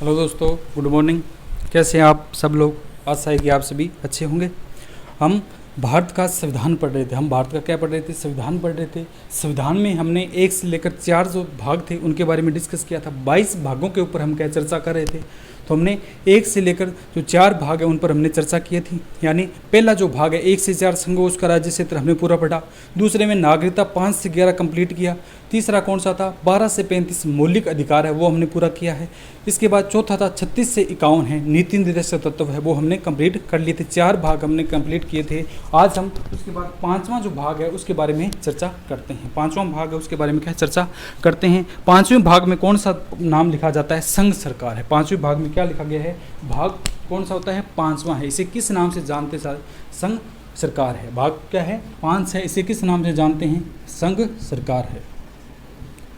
Hello दोस्तों, good morning. कैसे हैं आप सब लोग? आशा है कि आप सभी अच्छे होंगे। हम भारत का संविधान पढ़ रहे थे। हम भारत का क्या पढ़ रहे थे? संविधान पढ़ रहे थे। संविधान में हमने 1 से लेकर 4 जो भाग थे उनके बारे में डिस्कस किया था। 22 भागों के ऊपर हम क्या चर्चा कर रहे थे। तो हमने 1 से लेकर जो 4 भाग है उन पर हमने चर्चा की थी। यानी पहला जो भाग है 1 से 4 संघों उसका राज्य क्षेत्र हमने पूरा पढ़ा। दूसरे में नागरिकता 5 से 11 कंप्लीट किया। तीसरा कौन सा था? 12 से 35 मौलिक अधिकार है, वो हमने पूरा किया है। इसके बाद चौथा था 36 से 51 है नीति निर्देशक तत्व है, वो हमने कंप्लीट कर लिए थे। 4 भाग हमने कंप्लीट किए थे। आज हम उसके बाद 5वां जो भाग है उसके बारे में चर्चा करते हैं। 5वां भाग है उसके बारे में क्या चर्चा करते हैं। 5वें भाग में कौन सा नाम लिखा जाता है? संघ सरकार है। 5वें भाग में क्या लिखा गया है? भाग कौन सा होता है? 5वां है। इसे किस नाम से जानते हैं? संघ सरकार है। भाग क्या है? 5 है। इसे किस नाम से जानते हैं? संघ सरकार है।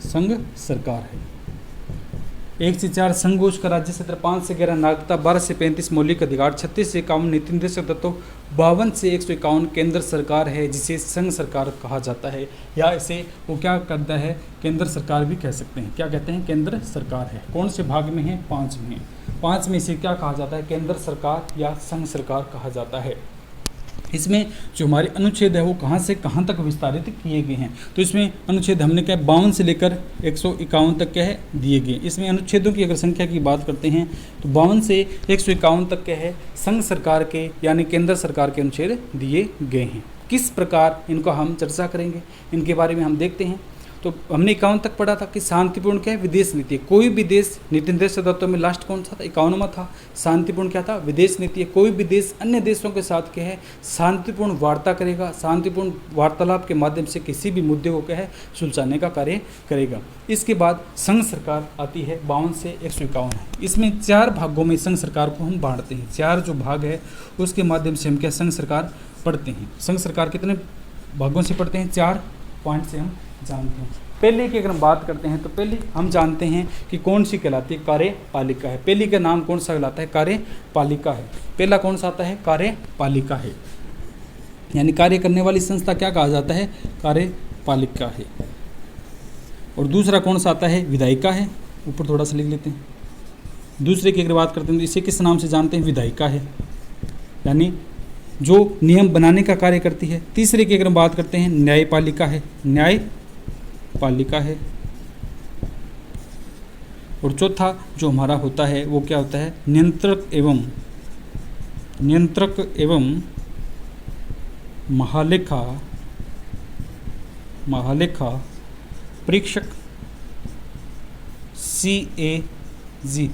संघ सरकार है। 1 से 4 संघ उसका राज्य क्षेत्र, 5 से 11 नागरिकता, 12 से 35 मौलिक अधिकार, 36 से 51 नीति निर्देशक तत्व, 52 से 151 केंद्र सरकार है, जिसे संघ सरकार कहा जाता है। या इसे वो क्या करता है? केंद्र सरकार भी कह सकते हैं। क्या कहते हैं? केंद्र सरकार है। कौन से भाग में है? 5 में। 5 में इसे क्या कहा जाता है? केंद्र सरकार या संघ सरकार कहा जाता है। इसमें जो हमारे अनुच्छेद है वो कहाँ से कहाँ तक विस्तारित किए गए हैं। तो इसमें अनुच्छेद हमने क्या 52 से लेकर 151 तक क्या है दिए गए। इसमें अनुच्छेदों की अगर संख्या की बात करते हैं तो 52 से 151 तक क्या है? संघ सरकार के यानी केंद्र सरकार के अनुच्छेद दिए गए हैं। किस प्रकार इनका हम चर्चा करेंगे, इनके बारे में हम देखते हैं। तो हमने 51 तक पढ़ा था कि शांतिपूर्ण क्या है? विदेश नीति है। कोई भी देश नीति निर्देशक तत्व में लास्ट कौन सा था? 51वां था। शांतिपूर्ण क्या था? विदेश नीति है। कोई भी देश अन्य देशों के साथ क्या है? शांतिपूर्ण वार्ता करेगा, शांतिपूर्ण वार्तालाप के माध्यम से किसी भी मुद्दे को क्या है? सुलझाने का कार्य करेगा। इसके बाद संघ सरकार आती है 52 से 151 है। इसमें 4 भागों में संघ सरकार को हम बांटते हैं। 4 जो भाग है उसके माध्यम से हम क्या संघ सरकार पढ़ते हैं। संघ सरकार कितने भागों से पढ़ते हैं? 4 पॉइंट से हम जानते हैं। पहले की अगर हम बात करते हैं तो पहले हम जानते हैं कि कौन सी कहलाती है? कार्यपालिका है। पहली का नाम कौन सा कहलाता है? कार्यपालिका है। पहला कौन सा आता है? कार्यपालिका है। यानी कार्य करने वाली संस्था क्या कहा जाता है? कार्यपालिका है। और दूसरा कौन सा आता है? विधायिका है। ऊपर थोड़ा सा लिख लेते हैं। दूसरे की अगर बात करते हैं तो इसे किस नाम से जानते हैं? विधायिका है, यानी जो नियम बनाने का कार्य करती है। तीसरे की अगर हम बात करते हैं न्यायपालिका है। न्यायपालिका है। और चौथा जो हमारा होता है वो क्या होता है? नियंत्रक एवं महालेखा परीक्षक, CAG,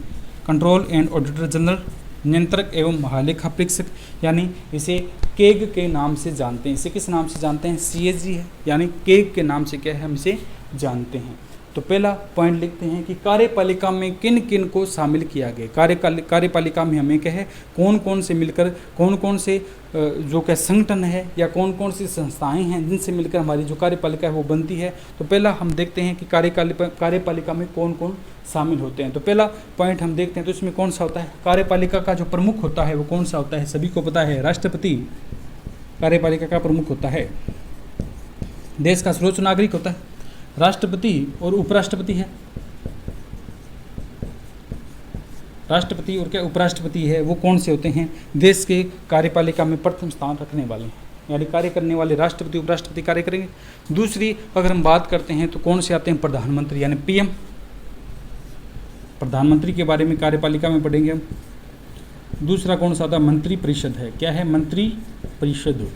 control and auditor general. नियंत्रक एवं महालेखा परीक्षक, यानी इसे केग के नाम से जानते हैं। इसे किस नाम से जानते हैं? CAG है, यानी केग के नाम से क्या है? हम इसे जानते हैं। तो पहला पॉइंट लिखते हैं कि कार्यपालिका में किन किन को शामिल किया गया। कार्यपालिका में हमें क्या है? कौन कौन से मिलकर कौन कौन से जो क्या संगठन है या कौन कौन सी संस्थाएं हैं जिनसे मिलकर हमारी जो कार्यपालिका है वो बनती है। तो पहला हम देखते हैं कि कार्यपालिका में कौन कौन शामिल होते हैं। तो पहला पॉइंट हम देखते हैं तो इसमें कौन सा होता है? कार्यपालिका का जो प्रमुख होता है वो कौन सा होता है? सभी को पता है, राष्ट्रपति कार्यपालिका का प्रमुख होता है। देश का सर्वोच्च नागरिक होता है राष्ट्रपति, और उपराष्ट्रपति है। राष्ट्रपति और क्या उपराष्ट्रपति है वो कौन से होते हैं? देश के कार्यपालिका में प्रथम स्थान रखने वाले, यानी कार्य करने वाले राष्ट्रपति उपराष्ट्रपति कार्य करेंगे। दूसरी अगर हम बात करते हैं तो कौन से आते हैं? प्रधानमंत्री, यानी PM। प्रधानमंत्री के बारे में कार्यपालिका में पढ़ेंगे हम। दूसरा कौन सा आता? मंत्री परिषद है। क्या है? मंत्री परिषद।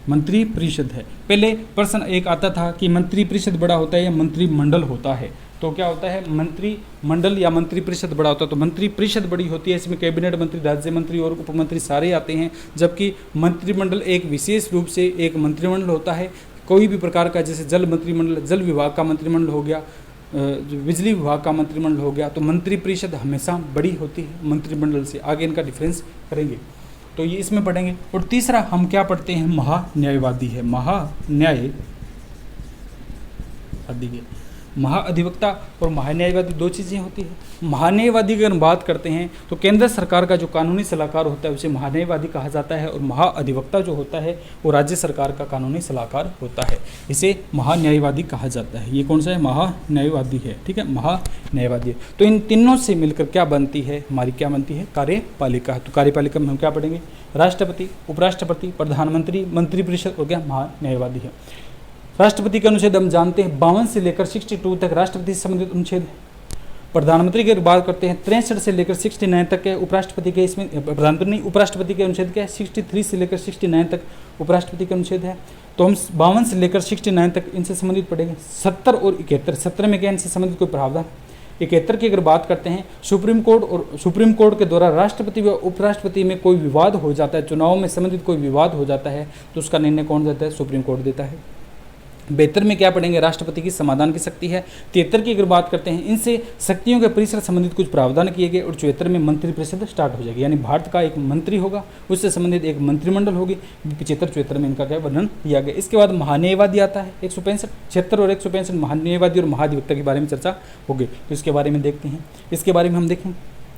मंत्री परिषद है। पहले प्रश्न एक आता था कि मंत्री परिषद बड़ा होता है या मंत्रिमंडल होता है। तो क्या होता है? मंत्रिमंडल या मंत्री परिषद बड़ा होता है। तो मंत्री परिषद बड़ी होती है, इसमें कैबिनेट मंत्री, राज्य मंत्री और उप मंत्री सारे आते हैं। जबकि मंत्रिमंडल एक विशेष रूप से एक मंत्रिमंडल होता है। कोई भी प्रकार का, जैसे जल मंत्रिमंडल, जल विभाग का मंत्रिमंडल हो गया, जो बिजली विभाग का मंत्रिमंडल हो गया। तो मंत्री परिषद हमेशा बड़ी होती है मंत्रिमंडल से। आगे इनका डिफरेंस करेंगे तो ये इसमें पढ़ेंगे। और तीसरा हम क्या पढ़ते हैं? महान्यायवादी है। महान्यायवादी है। महाअधिवक्ता और महान्यायवादी दो चीज़ें होती है। महान्यायवादी की अगर बात करते हैं तो केंद्र सरकार का जो कानूनी सलाहकार होता है उसे महान्यायवादी कहा जाता है, और महाअधिवक्ता जो होता है वो राज्य सरकार का कानूनी सलाहकार होता है, इसे महान्यायवादी कहा जाता है। ये कौन सा है? महान्यायवादी है, ठीक है, महान्यायवादी। तो इन तीनों से मिलकर क्या बनती है? हमारी क्या बनती है? कार्यपालिका। तो कार्यपालिका में हम क्या पढ़ेंगे? राष्ट्रपति, उपराष्ट्रपति, प्रधानमंत्री, मंत्रिपरिषद और क्या? महान्यायवादी है। राष्ट्रपति के अनुच्छेद हम जानते हैं 52 से लेकर 62 तक राष्ट्रपति से संबंधित अनुच्छेद। प्रधानमंत्री की बात करते हैं 63 से लेकर 69 तक है। उपराष्ट्रपति के इसमें प्रधानमंत्री नहीं, उपराष्ट्रपति के अनुच्छेद क्या है? 63 से लेकर 69 तक उपराष्ट्रपति के अनुच्छेद है। तो हम 52 से लेकर 69 तक इनसे संबंधित पढ़ेंगे। 70 और 71, 17 में क्या इनसे संबंधित कोई प्रावधान? 71 की अगर बात करते हैं सुप्रीम कोर्ट के द्वारा राष्ट्रपति व उपराष्ट्रपति में कोई विवाद हो जाता है, चुनाव में संबंधित कोई विवाद हो जाता है तो उसका निर्णय कौन देता है? सुप्रीम कोर्ट देता है। 72 में क्या पढ़ेंगे? राष्ट्रपति की समाधान की शक्ति है। 73 की अगर बात करते हैं इनसे शक्तियों के परिसर संबंधित कुछ प्रावधान किए गए, और 74 में मंत्रिपरिषद स्टार्ट हो जाएगी, यानी भारत का एक मंत्री होगा, उससे संबंधित एक मंत्रिमंडल होगी। 75-74 में इनका क्या वर्णन दिया गया। इसके बाद महान्यायवादी आता है 165, 76 और 165 महान्यायवादी और महाधिवक्ता के बारे में चर्चा होगी, तो इसके बारे में देखते हैं। इसके बारे में हम देखें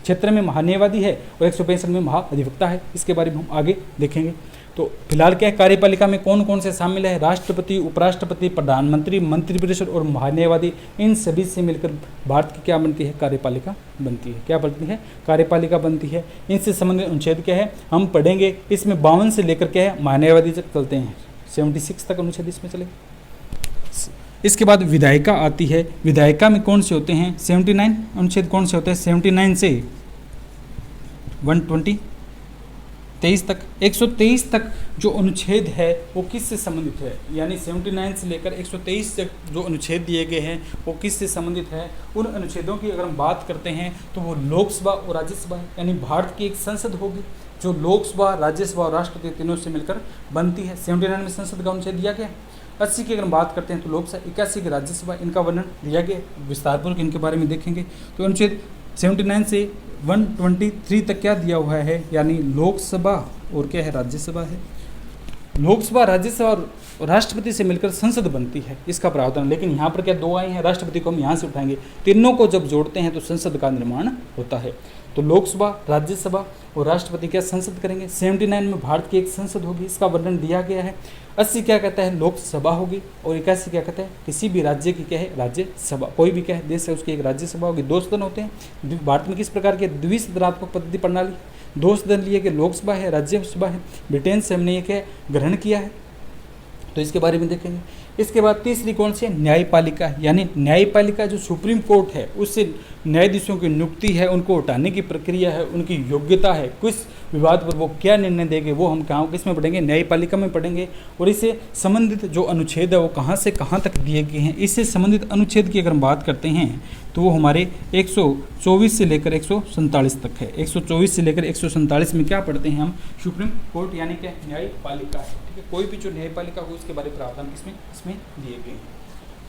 76 में महान्यायवादी है और 165 में महाधिवक्ता है, इसके बारे में हम आगे देखेंगे। तो फिलहाल क्या है? कार्यपालिका में कौन कौन से शामिल है? राष्ट्रपति, उपराष्ट्रपति, प्रधानमंत्री, मंत्रिपरिषद और महान्यायवादी, इन सभी से मिलकर भारत की क्या बनती है? कार्यपालिका बनती है। क्या बनती है? कार्यपालिका बनती है। इनसे संबंधित अनुच्छेद क्या है हम पढ़ेंगे। इसमें 52 से लेकर क्या है? महान्यायवादी तक चलते हैं, 76 तक अनुच्छेद इसमें चलेगा। इसके बाद विधायिका आती है। विधायिका में कौन से होते हैं? 79 अनुच्छेद कौन से होते हैं? 79 से 123 तक, 123 तक जो अनुच्छेद है वो किससे संबंधित है? यानी 79 से लेकर 123 तक जो अनुच्छेद दिए गए हैं वो किससे संबंधित है? उन अनुच्छेदों की अगर हम बात करते हैं तो वो लोकसभा और राज्यसभा है, यानी भारत की एक संसद होगी जो लोकसभा, राज्यसभा और राष्ट्रपति तीनों से मिलकर बनती है। 79 में संसद का अनुच्छेद दिया गया। 80 की अगर हम बात करते हैं तो लोकसभा, 81 की राज्यसभा, इनका वर्णन दिया गया, विस्तारपूर्वक इनके बारे में देखेंगे। तो अनुच्छेद 79 से 123 तक क्या दिया हुआ है? यानी लोकसभा और क्या है? राज्यसभा है। लोकसभा, राज्यसभा और राष्ट्रपति से मिलकर संसद बनती है, इसका प्रावधान। लेकिन यहाँ पर क्या दो आए हैं? राष्ट्रपति को हम यहाँ से उठाएंगे, तीनों को जब जोड़ते हैं तो संसद का निर्माण होता है। तो लोकसभा, राज्यसभा और राष्ट्रपति क्या संसद करेंगे। 79 में भारत की एक संसद होगी, इसका वर्णन दिया गया है। 80 क्या कहता है? लोकसभा होगी। और 81 क्या कहता है? किसी भी राज्य की क्या है? राज्यसभा। कोई भी क्या है? देश है उसकी एक राज्यसभा होगी। 2 सदन होते हैं भारत में। किस प्रकार के? द्विसदनात्मक पद्धति प्रणाली। 2 सदन लिए कि लोकसभा है, राज्यसभा है। ब्रिटेन से हमने ये क्या ग्रहण किया है, तो इसके बारे में देखेंगे। इसके बाद तीसरी कौन सी है? न्यायपालिका। यानी न्यायपालिका जो सुप्रीम कोर्ट है उससे न्यायाधीशों की नियुक्ति है, उनको हटाने की प्रक्रिया है, उनकी योग्यता है, किस विवाद पर वो क्या निर्णय देंगे वो हम कहाँ किस में पढ़ेंगे? न्यायपालिका में पढ़ेंगे। और इससे संबंधित जो अनुच्छेद है वो कहाँ से कहाँ तक दिए गए हैं। इससे संबंधित अनुच्छेद की अगर हम बात करते हैं तो वो हमारे 124 से लेकर 147 तक है। 124 से लेकर 147 में क्या पढ़ते हैं हम? सुप्रीम कोर्ट यानी क्या? न्यायपालिका है, ठीक है। कोई भी जो न्यायपालिका हो उसके बारे में प्रावधान इसमें दिए गए हैं।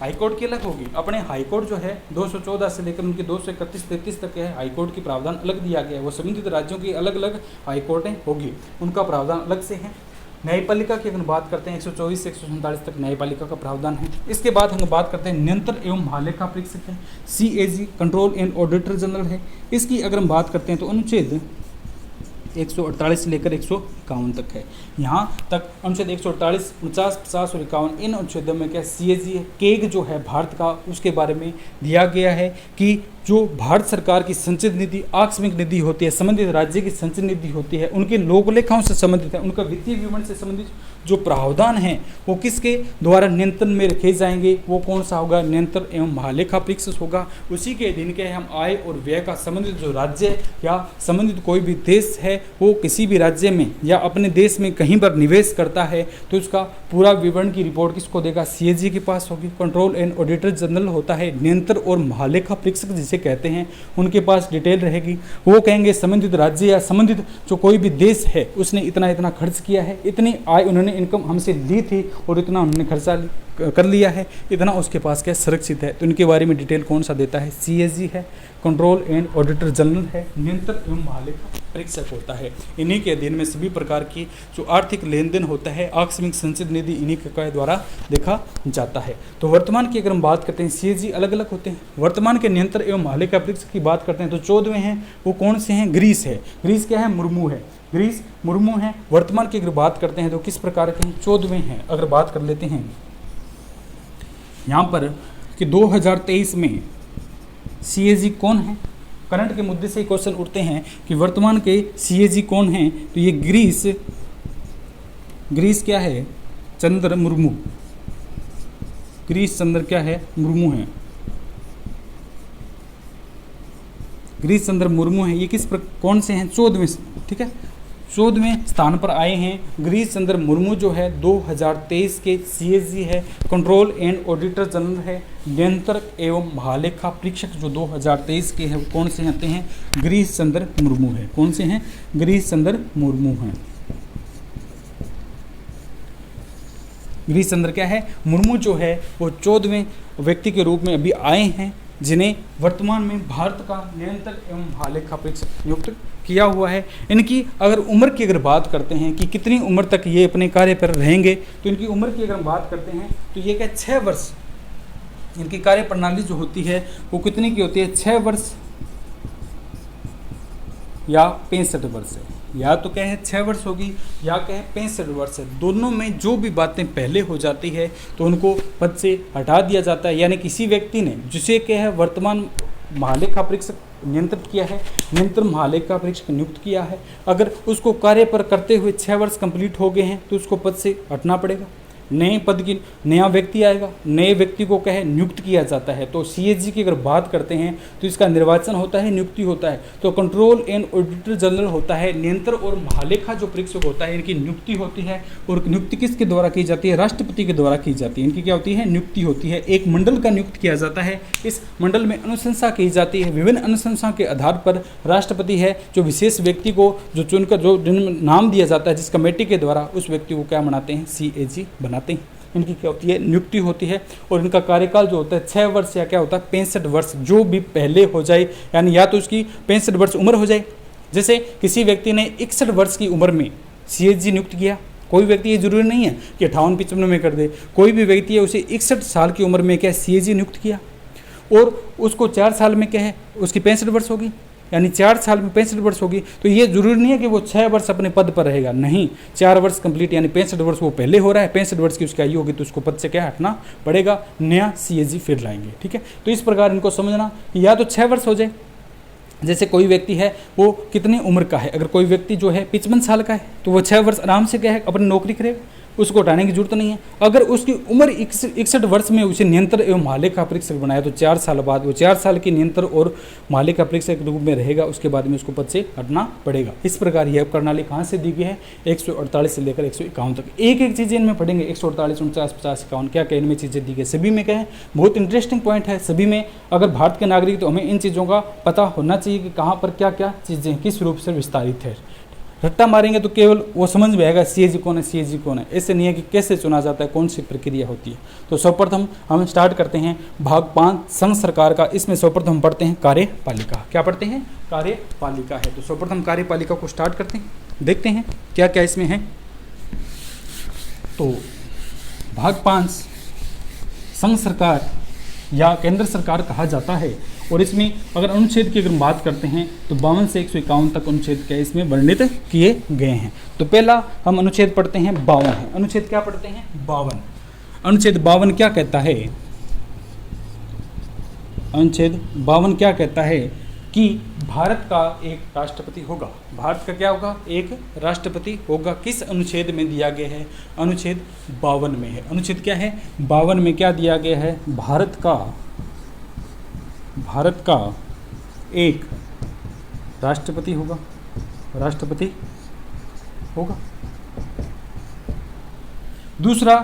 हाईकोर्ट की अलग होगी। अपने हाईकोर्ट जो है 214 से लेकर उनके 231-33 तक है, हाईकोर्ट की प्रावधान अलग दिया गया है। वो संबंधित राज्यों की अलग अलग हाईकोर्टें होगी, उनका प्रावधान अलग से है। न्यायपालिका की अगर बात करते हैं 124 से 147 तक न्यायपालिका का प्रावधान है। इसके बाद हम बात करते हैं नियंत्रण एवं महालेखा परीक्षक है, CAG control and auditor general है। इसकी अगर हम बात करते हैं तो अनुच्छेद 148 से लेकर 151 तक है। यहाँ तक अनुच्छेद 148, 49, 50 और 51 इन अनुच्छेदों में क्या CAG है, केग जो है भारत का, उसके बारे में दिया गया है कि जो भारत सरकार की संचित निधि, आकस्मिक निधि होती है, संबंधित राज्य की संचित निधि होती है, उनके लोकलेखाओं से संबंधित है, उनका वित्तीय विवरण से संबंधित जो प्रावधान है वो किसके द्वारा नियंत्रण में रखे जाएंगे? वो कौन सा होगा? नियंत्रण एवं महालेखा परीक्षक होगा। उसी के अधीन के हम आय और व्यय का संबंधित जो राज्य या संबंधित कोई भी देश है वो किसी भी राज्य में या अपने देश में कहीं पर निवेश करता है तो उसका पूरा विवरण की रिपोर्ट किसको देगा? CAG के पास होगी। कंट्रोल एंड ऑडिटर जनरल होता है, नियंत्रण और महालेखा परीक्षक जिसे कहते हैं, उनके पास डिटेल रहेगी। वो कहेंगे संबंधित राज्य या संबंधित जो कोई भी देश है उसने इतना इतना खर्च किया है, इतनी आय उन्होंने इनकम हमसे ली थी और इतना उन्होंने खर्चा कर लिया है, इतना उसके पास क्या सुरक्षित है। तो इनके बारे में डिटेल कौन सा देता है? CAG है, कंट्रोल एंड ऑडिटर जनरल है, नियंत्रण एवं महालेखा परीक्षक होता है। इन्हीं के अधीन में सभी प्रकार की जो आर्थिक लेन देन होता है, आकस्मिक संचित निधि इन्हीं के द्वारा देखा जाता है। तो वर्तमान की अगर हम बात करते हैं, सीएजी अलग अलग होते हैं। वर्तमान के नियंत्रक एवं महालेखा परीक्षक की बात करते हैं तो 14वें हैं, वो कौन से हैं? ग्रीस है। ग्रीस क्या है? मुर्मू है। ग्रीस मुर्मू है। वर्तमान की अगर बात करते हैं तो किस प्रकार के हैं? 14वें हैं। अगर बात कर लेते हैं यहाँ पर कि 2023 में सीएजी कौन है, करंट के मुद्दे से क्वेश्चन उठते हैं कि वर्तमान के सीएजी कौन हैं, तो ये ग्रीस क्या है? चंद्र मुर्मू। ग्रीस चंद्र क्या है? मुर्मू है। ग्रीस चंद्र मुर्मू है। ये कौन से हैं? 14वें, ठीक है, 14वें स्थान पर आए हैं। ग्रीस चंद्र मुर्मू जो है 2023 के सीएजी है, कंट्रोल एंड ऑडिटर जनरल है, नियंत्रक एवं महालेखा परीक्षक जो 2023 के हैं वो कौन से आते हैं? ग्रीस चंद्र मुर्मू है। कौन से हैं? ग्रीस चंद्र मुर्मू हैं। ग्रीस चंद्र क्या है? मुर्मू जो है वो 14वें व्यक्ति के रूप में अभी आए हैं, जिन्हें वर्तमान में भारत का नियंत्रक एवं महालेखा परीक्षक नियुक्त किया हुआ है। इनकी अगर उम्र की अगर बात करते हैं कि कितनी उम्र तक ये अपने कार्य पर रहेंगे, तो इनकी उम्र की अगर हम बात करते हैं तो ये क्या 6 वर्ष इनकी कार्य प्रणाली जो होती है वो कितनी की होती है? 6 वर्ष या 65 वर्ष है। या तो क्या है 6 वर्ष होगी या क्या है 65 वर्ष है। दोनों में जो भी बातें पहले हो जाती है तो उनको पद से हटा दिया जाता है। यानी किसी व्यक्ति ने जिसे क्या है वर्तमान महालेखा परीक्षक नियंत्रित किया है, नियंत्रण महालेखा परीक्षक नियुक्त किया है, अगर उसको कार्य पर करते हुए 6 वर्ष कंप्लीट हो गए हैं तो उसको पद से हटना पड़ेगा। नए पद की नया व्यक्ति आएगा, नए व्यक्ति को क्या है नियुक्त किया जाता है। तो सीएजी की अगर बात करते हैं तो इसका निर्वाचन होता है, नियुक्ति होता है। तो कंट्रोल एंड ऑडिटर जनरल होता है, नियंत्रण और महालेखा जो परीक्षक होता है इनकी नियुक्ति होती है। और नियुक्ति किसके द्वारा की जाती है? राष्ट्रपति के द्वारा की जाती है। इनकी क्या होती है? नियुक्ति होती है। एक मंडल का नियुक्त किया जाता है। इस मंडल में अनुशंसा की जाती है। विभिन्न अनुशंसा के आधार पर राष्ट्रपति है जो विशेष व्यक्ति को जो चुनकर जो नाम दिया जाता है जिस कमेटी के द्वारा, उस व्यक्ति को क्या बनाते हैं? सीएजी बनाते हैं। इनकी क्या होती है? नियुक्ति होती है। और इनका कार्यकाल जो होता है 6 वर्ष या क्या होता है 65 वर्ष, जो भी पहले हो जाए, यानी या तो उसकी 65 वर्ष उम्र हो जाए। जैसे किसी व्यक्ति ने 61 वर्ष की उम्र में सीएजी नियुक्त किया, कोई व्यक्ति ये जरूरी नहीं है कि 58-55 में कर दे, कोई भी व्यक्ति है उसे 61 साल की उम्र में क्या सीएजी नियुक्त किया और उसको 4 साल में क्या है उसकी 65 वर्ष होगी, यानी 4 साल में 65 वर्ष होगी। तो ये जरूरी नहीं है कि वो 6 वर्ष अपने पद पर रहेगा, नहीं, 4 वर्ष कंप्लीट यानी 65 वर्ष वो पहले हो रहा है, 65 वर्ष की उसकी आयु होगी तो उसको पद से क्या हटना पड़ेगा, नया सीएजी फिर लाएंगे। ठीक है, तो इस प्रकार इनको समझना कि या तो 6 वर्ष हो जाए। जैसे कोई व्यक्ति है वो कितनी उम्र का है, अगर कोई व्यक्ति जो है 55 साल का है तो वो 6 वर्ष आराम से क्या है अपनी नौकरी करेगा, उसको हटाने की जरूरत नहीं है। अगर उसकी उम्र 61 वर्ष में उसे नियंत्रण एवं महालेखा परीक्षक बनाया तो 4 साल बाद वो 4 साल की नियंत्रण और महालेखा परीक्षक के रूप में रहेगा, उसके बाद में उसको पद से हटना पड़ेगा। इस प्रकार यह प्रणाली कहाँ से दी गई है? 148 से लेकर 151 तक एक एक चीज़ें इनमें पढ़ेंगे। 148, 49, 50, 51 क्या क्या इनमें चीज़ें दी गई, सभी में क्या है बहुत इंटरेस्टिंग पॉइंट है। सभी में अगर भारत के नागरिक तो हमें इन चीज़ों का पता होना चाहिए कि कहाँ पर क्या क्या चीज़ें किस रूप से विस्तारित है। रट्टा मारेंगे तो केवल वो समझ में आएगा सीएजी कौन है, सीएजी कौन है, ऐसे नहीं है कि कैसे चुना जाता है, कौन सी प्रक्रिया होती है। तो सर्वप्रथम हम स्टार्ट करते हैं भाग 5 संघ सरकार का। इसमें सर्वप्रथम हम पढ़ते हैं कार्यपालिका। क्या पढ़ते हैं? कार्यपालिका है। तो सर्वप्रथम कार्यपालिका को स्टार्ट करते हैं, देखते हैं क्या क्या इसमें है। तो भाग 5 संघ सरकार या केंद्र सरकार कहा जाता है। और इसमें अगर अनुच्छेद की अगर बात करते हैं तो 52 से 151 तक अनुच्छेद क्या इसमें वर्णित किए गए हैं। तो पहला हम अनुच्छेद पढ़ते हैं 52 है। अनुच्छेद क्या पढ़ते हैं? 52। अनुच्छेद 52 क्या कहता है? अनुच्छेद 52 क्या कहता है कि भारत का एक राष्ट्रपति होगा। भारत का क्या होगा? एक राष्ट्रपति होगा। किस अनुच्छेद में दिया गया है? अनुच्छेद 52 में है। अनुच्छेद क्या है? 52 में क्या दिया गया है? भारत का एक राष्ट्रपति होगा, राष्ट्रपति होगा। दूसरा,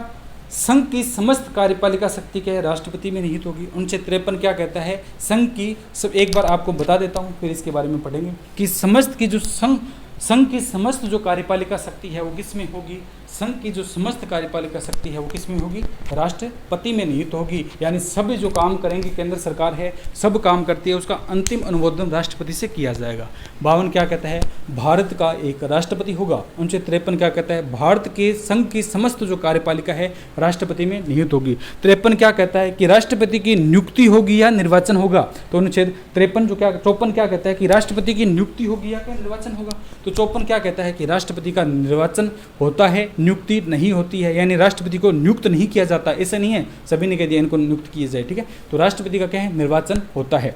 संघ की समस्त कार्यपालिका शक्ति क्या है? राष्ट्रपति में निहित होगी। अनुच्छेद 53 क्या कहता है? संघ की सब एक बार आपको बता देता हूँ फिर इसके बारे में पढ़ेंगे कि समस्त की जो संघ की समस्त जो कार्यपालिका शक्ति है वो किस में होगी? संघ की जो समस्त कार्यपालिका शक्ति है वो किस में होगी, राष्ट्रपति में निहित होगी। यानी सभी जो काम करेंगे केंद्र सरकार है, सब काम करती है, उसका अंतिम अनुमोदन राष्ट्रपति से किया जाएगा। 52 क्या कहता है, भारत का एक राष्ट्रपति होगा। 53 क्या कहता है, भारत के संघ की समस्त जो कार्यपालिका है राष्ट्रपति में निहित होगी। 53 क्या कहता है कि राष्ट्रपति की नियुक्ति होगी या निर्वाचन होगा। तो अनुच्छेद 54 क्या कहता है कि राष्ट्रपति की नियुक्ति होगी या क्या निर्वाचन होगा। तो 54 क्या कहता है कि राष्ट्रपति का निर्वाचन होता है, नियुक्ति नहीं होती है, यानी राष्ट्रपति को नियुक्त नहीं किया जाता। ऐसा नहीं है सभी ने कह दिया इनको नियुक्त किया जाए, ठीक है। तो राष्ट्रपति का क्या है, निर्वाचन होता है।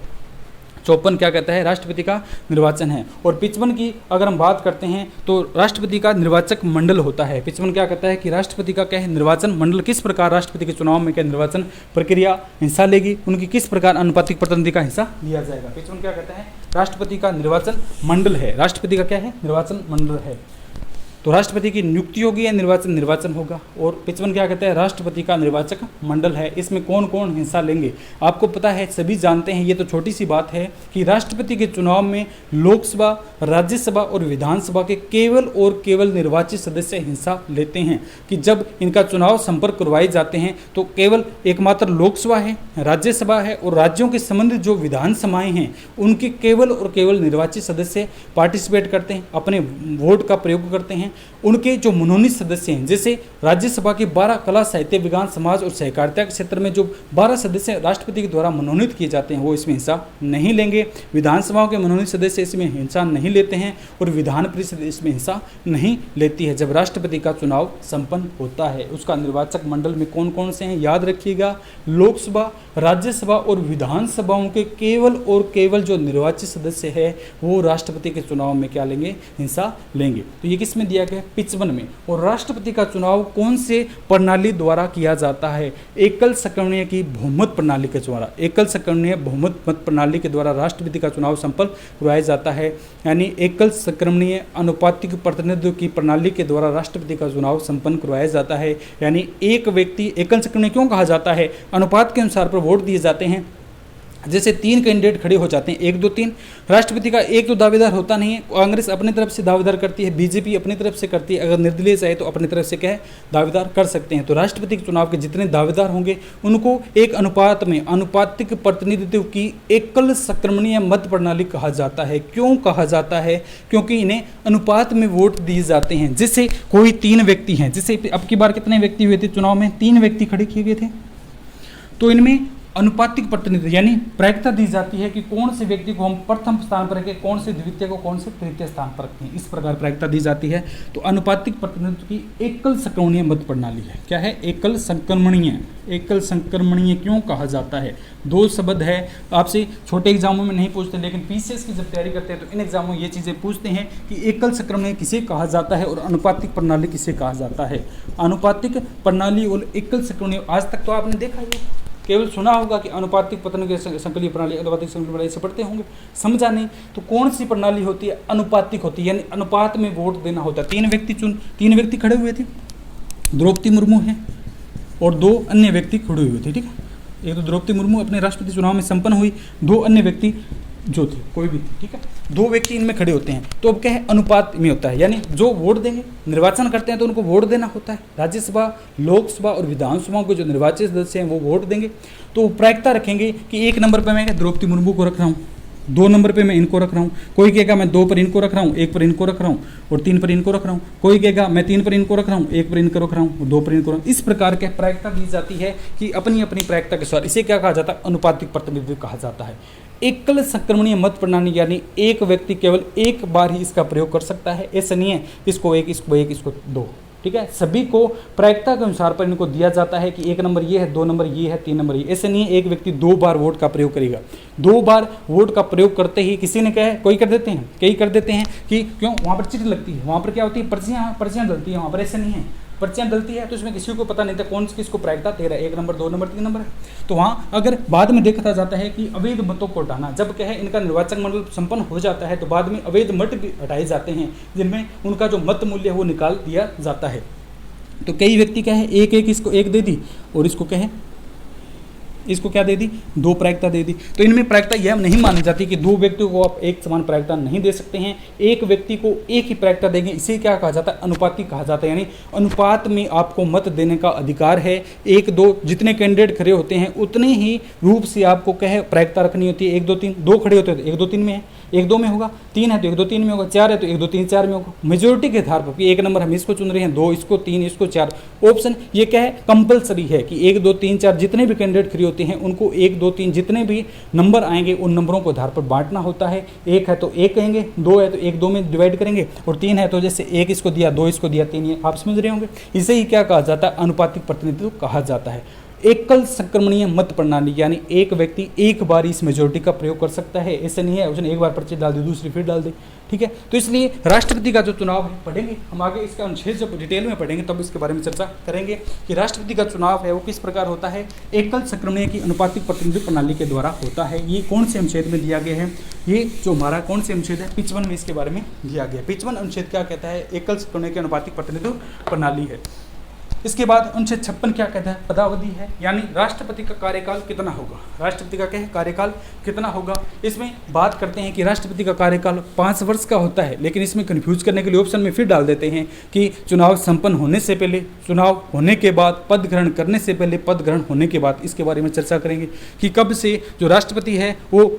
54 क्या कहता है, राष्ट्रपति का निर्वाचन है। और 55 की अगर हम बात करते हैं तो राष्ट्रपति का निर्वाचक मंडल होता है। 55 क्या कहता है कि राष्ट्रपति का क्या है, निर्वाचन मंडल किस प्रकार राष्ट्रपति के चुनाव में क्या निर्वाचन प्रक्रिया हिस्सा लेगी, उनकी किस प्रकार अनुपातिक प्रतिनिधि का हिस्सा लिया जाएगा। 55 क्या कहता है, राष्ट्रपति का निर्वाचन मंडल है, राष्ट्रपति का क्या है, निर्वाचन मंडल है। तो राष्ट्रपति की नियुक्ति होगी या निर्वाचन होगा। और 55 क्या कहता है, राष्ट्रपति का निर्वाचक मंडल है, इसमें कौन कौन हिस्सा लेंगे। आपको पता है, सभी जानते हैं, ये तो छोटी सी बात है कि राष्ट्रपति के चुनाव में लोकसभा, राज्यसभा और विधानसभा के केवल और केवल निर्वाचित सदस्य हिस्सा लेते हैं। कि जब इनका चुनाव संपर्क करवाए जाते हैं तो केवल एकमात्र लोकसभा है, राज्यसभा है और राज्यों के संबंधित जो विधानसभाएं हैं उनके केवल और केवल निर्वाचित सदस्य पार्टिसिपेट करते हैं, अपने वोट का प्रयोग करते हैं। उनके जो मनोनीत सदस्य हैं, जैसे राज्यसभा के 12 कला, साहित्य, विज्ञान, समाज और सहकारिता के क्षेत्र में जो 12 सदस्य राष्ट्रपति के द्वारा मनोनीत किए जाते हैं वो इसमें हिस्सा नहीं लेंगे। विधानसभाओं के मनोनीत सदस्य इसमें हिस्सा नहीं लेते हैं और विधान परिषद इसमें हिस्सा नहीं लेती है। जब राष्ट्रपति का चुनाव संपन्न होता है, उसका निर्वाचक मंडल में कौन कौन से हैं, याद रखिएगा, लोकसभा, राज्यसभा और विधानसभाओं के केवल और केवल जो निर्वाचित सदस्य है वो राष्ट्रपति के चुनाव में क्या लेंगे, हिस्सा लेंगे। तो ये किस में दिया गया, 55 में। और राष्ट्रपति का चुनाव कौन से प्रणाली द्वारा किया जाता है, एकल संक्रमणीय की बहुमत प्रणाली के द्वारा। एकल संक्रमणीय बहुमत मत प्रणाली के द्वारा राष्ट्रपति का चुनाव संपन्न करवाया जाता है। यानी एकल संक्रमणीय अनुपातिक प्रतिनिधित्व की प्रणाली के द्वारा राष्ट्रपति का चुनाव संपन्न करवाया जाता है। यानी एक व्यक्ति, एकल संक्रमणीय क्यों कहा जाता है, अनुपात के अनुसार पर वोट दिए जाते हैं। जैसे 3 कैंडिडेट खड़े हो जाते हैं, 1 2 3, राष्ट्रपति का एक तो दावेदार होता नहीं है, कांग्रेस अपनी तरफ से दावेदार करती है, बीजेपी अपनी तरफ से करती है, अगर निर्दलीय चाहे तो अपनी तरफ से क्या है, दावेदार कर सकते हैं। तो राष्ट्रपति के चुनाव के जितने दावेदार होंगे उनको एक अनुपात में अनुपातिक प्रतिनिधित्व की एकल संक्रमणीय मत प्रणाली कहा जाता है। क्यों कहा जाता है, क्योंकि इन्हें अनुपात में वोट दिए जाते हैं। जैसे कोई 3 व्यक्ति हैं, जैसे अब की बार कितने व्यक्ति हुए थे चुनाव में, 3 व्यक्ति खड़े किए गए थे, तो इनमें अनुपातिक प्रतिनिधित्व यानी प्रायिकता दी जाती है कि कौन से व्यक्ति को हम प्रथम स्थान पर रखें, कौन से द्वितीय को कौन से तृतीय स्थान पर रखें, इस प्रकार प्रायिकता दी जाती है। तो अनुपातिक प्रतिनिधित्व की एकल संक्रमणीय मत प्रणाली है। क्या है, एकल संक्रमणीय। एकल संक्रमणीय क्यों कहा जाता है, 2 शब्द है, आपसे छोटे एग्जामों में नहीं पूछते, लेकिन पीसीएस की जब तैयारी करते हैं तो इन एग्जामों ये चीज़ें पूछते हैं कि एकल संक्रमणीय किसे कहा जाता है और अनुपातिक प्रणाली किसे कहा जाता है। अनुपातिक प्रणाली और एकल संक्रमणीय आज तक तो आपने देखा ही, केवल सुना होगा कि अनुपातिक प्रतिनिधि संकलीय प्रणाली, अनुपातिक संकलीय प्रणाली से पढ़ते होंगे, समझा नहीं। तो कौन सी प्रणाली होती है, अनुपातिक होती है, यानी अनुपात में वोट देना होता है। 3 व्यक्ति खड़े हुए थे, द्रौपदी मुर्मू हैं और 2 अन्य व्यक्ति खड़े हुए थे, ठीक है। एक तो द्रौपदी मुर्मू अपने राष्ट्रपति चुनाव में संपन्न हुई, 2 अन्य व्यक्ति जो थे, कोई भी थे, ठीक है, 2 व्यक्ति इनमें खड़े होते हैं। तो अब क्या है, अनुपात में होता है, यानी जो वोट देंगे, निर्वाचन करते हैं तो उनको वोट देना होता है। राज्यसभा, लोकसभा और विधानसभा को जो निर्वाचित सदस्य हैं वो वोट देंगे। तो प्रायिकता रखेंगे कि 1 नंबर पर मैं द्रौपदी मुर्मू को रख रहा हूँ, 2 नंबर पे मैं इनको रख रहा हूँ, कोई कहेगा मैं 2 पर इनको रख रहा हूँ, 1 पर इनको रख रहा हूँ और 3 पर इनको रख रहा हूँ, कोई कहेगा मैं 3 पर इनको रख रहा हूँ, 1 पर इनको रख रहा हूँ और 2 पर इनको रख रहा हूँ। इस प्रकार के प्रायिकता दी जाती है कि अपनी अपनी प्रायिकता के अनुसार। इसे क्या कहा जाता है, अनुपातिक प्रतिनिधित्व कहा जाता है। एकल संक्रमणीय मत प्रणाली यानी एक व्यक्ति केवल एक बार ही इसका प्रयोग कर सकता है, ऐसा नहीं है इसको 1 इसको 1 इसको 2, ठीक है। सभी को प्रायिकता के अनुसार पर इनको दिया जाता है कि 1 नंबर ये है, 2 नंबर ये है, 3 नंबर ये। ऐसे नहीं है एक व्यक्ति 2 बार वोट का प्रयोग करेगा। 2 बार वोट का प्रयोग करते ही किसी ने कहा, कोई कर देते हैं, कई कर देते हैं कि क्यों, वहाँ पर चिट्ठी लगती है, वहाँ पर क्या होती है, पर्चियाँ डलती है, वहाँ पर ऐसे नहीं है, पर्चियाँ डलती है तो इसमें किसी को पता नहीं था कौन किसको प्रायिकता दे रहा है, 1 नंबर 2 नंबर 3 नंबर है। तो वहाँ अगर बाद में देखा जाता है कि अवैध मतों को हटाना, जब क्या है इनका निर्वाचक मंडल संपन्न हो जाता है तो बाद में अवैध मत भी हटाए जाते हैं जिनमें उनका जो मत मूल्य है वो निकाल दिया जाता है। तो कई व्यक्ति क्या है, 1 इसको 1 दे दी और इसको कहे इसको क्या दे दी, 2 प्रायिकता दे दी। तो इनमें प्रायिकता यह नहीं मानी जाती कि 2 व्यक्तियों को आप एक समान प्रायिकता नहीं दे सकते हैं, एक व्यक्ति को एक ही प्रायिकता देंगे, इसे क्या कहा जाता है, अनुपातिक कहा जाता है। यानी अनुपात में आपको मत देने का अधिकार है। 1 2 जितने कैंडिडेट खड़े होते हैं उतने ही रूप से आपको कहे प्रायिकता रखनी होती है। 1 2 3, 2 खड़े होते हैं तो 1 2 3 में है, 1 2 में होगा, 3 है तो 1 2 3 में होगा, 4 है तो 1 2 3 4 में होगा। मेजोरिटी के आधार पर 1 नंबर हम इसको चुन रहे हैं, 2 इसको, 3 इसको, 4 ऑप्शन ये क्या है, कंपलसरी है कि 1 2 3 4 जितने भी कैंडिडेट खड़े होते हैं उनको 1 2 3 जितने भी नंबर आएंगे उन नंबरों को आधार पर बांटना होता है। 1 है तो 1 कहेंगे, 2 है तो 1 2 में डिवाइड करेंगे, और 3 है तो जैसे 1 इसको दिया, 2 इसको दिया, 3 ये आप समझ रहे होंगे। इसे ही क्या कहा जाता है, अनुपातिक प्रतिनिधित्व कहा जाता है। एकल संक्रमणीय मत प्रणाली, यानी एक व्यक्ति एक बार इस मेजोरिटी का प्रयोग कर सकता है, ऐसा नहीं है उसने एक बार पर्ची डाल दी दूसरी फिर डाल दी, ठीक है। तो इसलिए राष्ट्रपति का जो चुनाव है पढ़ेंगे हम आगे, इसका अनुच्छेद जब डिटेल में पढ़ेंगे तब इसके बारे में चर्चा करेंगे कि राष्ट्रपति का चुनाव है वो किस प्रकार होता है, एकल संक्रमणीय की अनुपातिक प्रतिनिधित्व प्रणाली के द्वारा होता है। ये कौन से अनुच्छेद में दिया गया है, ये जो हमारा कौन से अनुच्छेद है, 55 में इसके बारे में दिया गया। 55 अनुच्छेद क्या कहता है, एकल संक्रमणीय की अनुपातिक प्रतिनिधित्व प्रणाली है। इसके बाद अनुच्छेद 56 क्या कहता है, पदावधि है, यानी राष्ट्रपति का कार्यकाल कितना होगा, राष्ट्रपति का क्या है, कार्यकाल कितना होगा। इसमें बात करते हैं कि राष्ट्रपति का कार्यकाल 5 वर्ष का होता है, लेकिन इसमें कंफ्यूज करने के लिए ऑप्शन में फिर डाल देते हैं कि चुनाव संपन्न होने से पहले, चुनाव होने के बाद, पद ग्रहण करने से पहले, पद ग्रहण होने के बाद। इसके बारे में चर्चा करेंगे कि कब से जो राष्ट्रपति है वो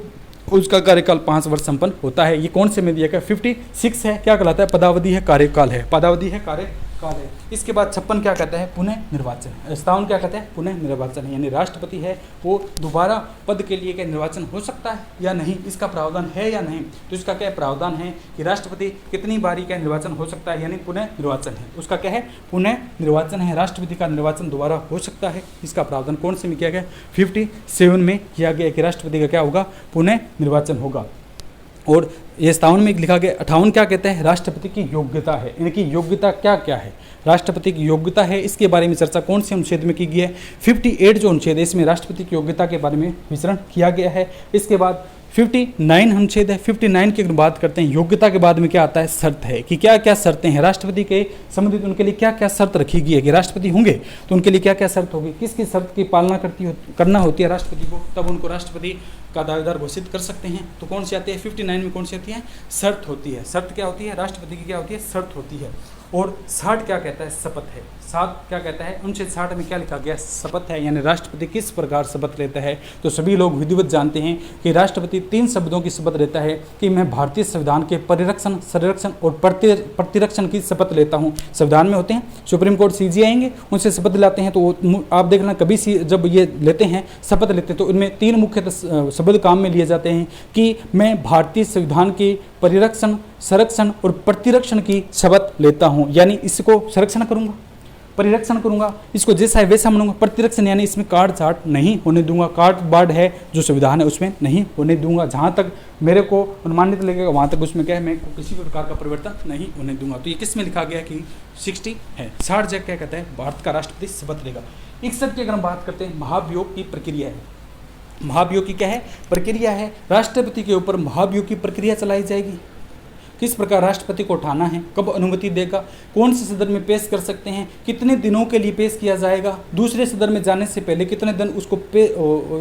उसका कार्यकाल 5 वर्ष संपन्न होता है। ये कौन से में दिया गया, 56 है, क्या कहलाता है, पदावधि है, कार्यकाल है, पदावधि है, कार्यकाल है। इसके बाद 56 क्या कहता है, पुनः निर्वाचन। 57 क्या कहता है, पुनः निर्वाचन, यानी राष्ट्रपति है वो दोबारा पद के लिए क्या निर्वाचन हो सकता है या नहीं, इसका प्रावधान है या नहीं। तो इसका क्या प्रावधान है कि राष्ट्रपति कितनी बारी का निर्वाचन हो सकता है, यानी पुनः निर्वाचन है, उसका क्या है, पुनः निर्वाचन है, राष्ट्रपति का निर्वाचन दोबारा हो सकता है। इसका प्रावधान कौन से में किया गया, 57 में किया गया कि राष्ट्रपति का क्या होगा, पुनः निर्वाचन होगा। और ये 57 में लिखा गया। 58 क्या कहता है, राष्ट्रपति की योग्यता है, इनकी योग्यता क्या क्या है, राष्ट्रपति की योग्यता है, इसके बारे में चर्चा कौन से अनुच्छेद में की गई है, 58 जो अनुच्छेद है इसमें राष्ट्रपति की योग्यता के बारे में विवरण किया गया है। इसके बाद 59 अनुच्छेद है। 59 की अगर बात करते हैं योग्यता के बाद में क्या आता है, शर्त है कि क्या क्या शर्तें हैं राष्ट्रपति के संबंधित, उनके लिए क्या क्या शर्त रखी गई है कि राष्ट्रपति होंगे तो उनके लिए क्या क्या शर्त होगी, किस किस शर्त की पालना करना होती है राष्ट्रपति को, तब उनको राष्ट्रपति का दावेदार घोषित कर सकते हैं। तो कौन सी आती है, 59 में कौन सी आती है, शर्त होती है। शर्त क्या होती है, राष्ट्रपति की क्या होती है, शर्त होती है। और 60 क्या कहता है, शपथ है। 60 क्या कहता है, अनुच्छेद 60 में क्या लिखा गया, शपथ है, यानी राष्ट्रपति किस प्रकार शपथ लेता है। तो सभी लोग विधिवत जानते हैं कि राष्ट्रपति 3 शब्दों की शपथ लेता है कि मैं भारतीय संविधान के परिरक्षण, संरक्षण और प्रतिरक्षण की शपथ लेता हूँ। संविधान में होते हैं, सुप्रीम कोर्ट CJ आएंगे उनसे शपथ दिलाते हैं, तो आप देखना कभी जब ये लेते हैं शपथ लेते हैं तो इनमें 3 मुख्य शब्द काम में लिए जाते हैं कि मैं भारतीय संविधान के परिरक्षण, संरक्षण और प्रतिरक्षण की शपथ लेता हूँ, यानी इसको संरक्षण करूँगा, परिरक्षण करूंगा, इसको जैसा है वैसा मानूंगा। प्रतिरक्षण यानी इसमें काट छाट नहीं होने दूंगा, काट बाढ़ है जो संविधान है उसमें नहीं होने दूंगा, जहाँ तक मेरे को अनुमानित लगेगा वहाँ तक उसमें क्या है, मैं किसी भी प्रकार का परिवर्तन नहीं होने दूंगा। तो ये किस में लिखा गया कि 60 है। 60 जगह क्या कहता है, भारत का राष्ट्रपति शपथ लेगा। 61 की अगर हम बात करते हैं, महाभियोग की प्रक्रिया है। महाभियोग की क्या है, प्रक्रिया है, राष्ट्रपति के ऊपर महाभियोग की प्रक्रिया चलाई जाएगी। किस प्रकार राष्ट्रपति को उठाना है, कब अनुमति देगा, कौन से सदन में पेश कर सकते हैं, कितने दिनों के लिए पेश किया जाएगा, दूसरे सदन में जाने से पहले कितने दिन उसको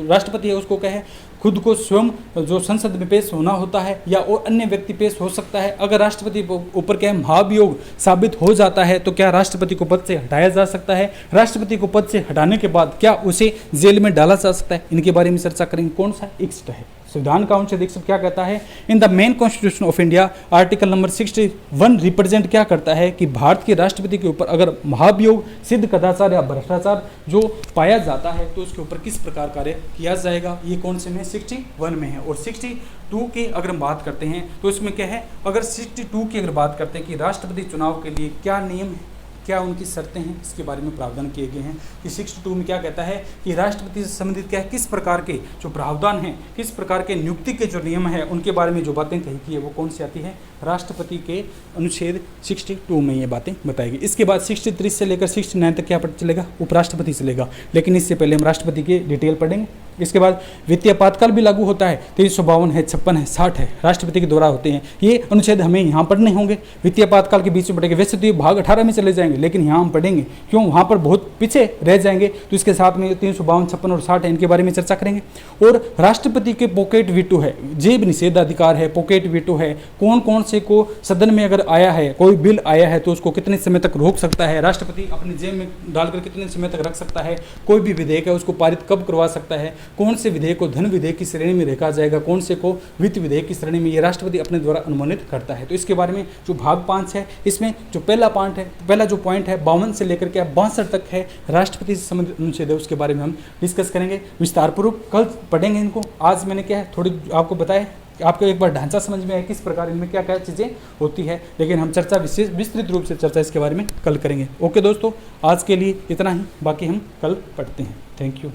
राष्ट्रपति है उसको कहे खुद को स्वयं जो संसद में पेश होना होता है या और अन्य व्यक्ति पेश हो सकता है। अगर राष्ट्रपति ऊपर क्या है महाभियोग साबित हो जाता है तो क्या राष्ट्रपति को पद से हटाया जा सकता है, राष्ट्रपति को पद से हटाने के बाद क्या उसे जेल में डाला जा सकता है। इनके बारे में चर्चा करेंगे। कौन सा 61 है, संविधान का अनुच्छेद 61 क्या कहता है, in the main constitution of India article number 61 represent क्या करता है कि भारत के राष्ट्रपति के ऊपर अगर महाभियोग, सिद्ध कदाचार या भ्रष्टाचार जो पाया जाता है तो उसके ऊपर किस प्रकार कार्य किया जाएगा। ये कौन से में 61 में है। और 62 की अगर हम बात करते हैं तो इसमें क्या है, अगर 62 की अगर बात करते हैं कि राष्ट्रपति चुनाव के लिए क्या नियम है, क्या उनकी शर्तें हैं, इसके बारे में प्रावधान किए गए हैं कि 62 में क्या कहता है कि राष्ट्रपति से संबंधित क्या है, किस प्रकार के जो प्रावधान हैं, किस प्रकार के नियुक्ति के जो नियम हैं उनके बारे में जो बातें कही गई है वो कौन सी आती है, राष्ट्रपति के अनुच्छेद 62 में ये बातें बताएगी। इसके बाद 63 से लेकर 69 तक क्या पता चलेगा, उपराष्ट्रपति चलेगा। लेकिन इससे पहले हम राष्ट्रपति की डिटेल पढ़ेंगे। इसके बाद वित्तीय आपातकाल भी लागू होता है, 352 है, 56 है, 60 है, राष्ट्रपति के द्वारा होते हैं। ये अनुच्छेद हमें यहाँ पढ़ने होंगे, वित्तीय आपातकाल के बीच में पढ़ेंगे। वैसे तो ये भाग 18 में चले जाएंगे, लेकिन यहाँ हम पढ़ेंगे, क्यों वहाँ पर बहुत पीछे रह जाएंगे, तो इसके साथ में 352, 56 और 60 है, इनके बारे में चर्चा करेंगे। और राष्ट्रपति के पॉकेट वीटो है, जेब निषेधाधिकार है, पॉकेट वीटो है, कौन कौन से को सदन में अगर आया है, कोई बिल आया है तो उसको कितने समय तक रोक सकता है, राष्ट्रपति अपनी जेब में डालकर कितने समय तक रख सकता है, कोई भी विधेयक है उसको पारित कब करवा सकता है, कौन से विधेयक को धन विधेयक की श्रेणी में रखा जाएगा, कौन से को वित्त विधेयक की श्रेणी में, ये राष्ट्रपति अपने द्वारा अनुमोदित करता है। तो इसके बारे में जो भाग 5 है, इसमें जो पहला जो पॉइंट है 52 से लेकर के 62 तक है, राष्ट्रपति से संबंधित अनुच्छेद है, उसके बारे में हम डिस्कस करेंगे विस्तारपूर्वक। कल पढ़ेंगे इनको, आज मैंने क्या है थोड़ी आपको बताया, आपको एक बार ढांचा समझ में आए किस प्रकार इनमें क्या क्या चीज़ें होती है, लेकिन हम चर्चा विस्तृत रूप से चर्चा इसके बारे में कल करेंगे। ओके दोस्तों, आज के लिए इतना ही, बाकी हम कल पढ़ते हैं। Thank you.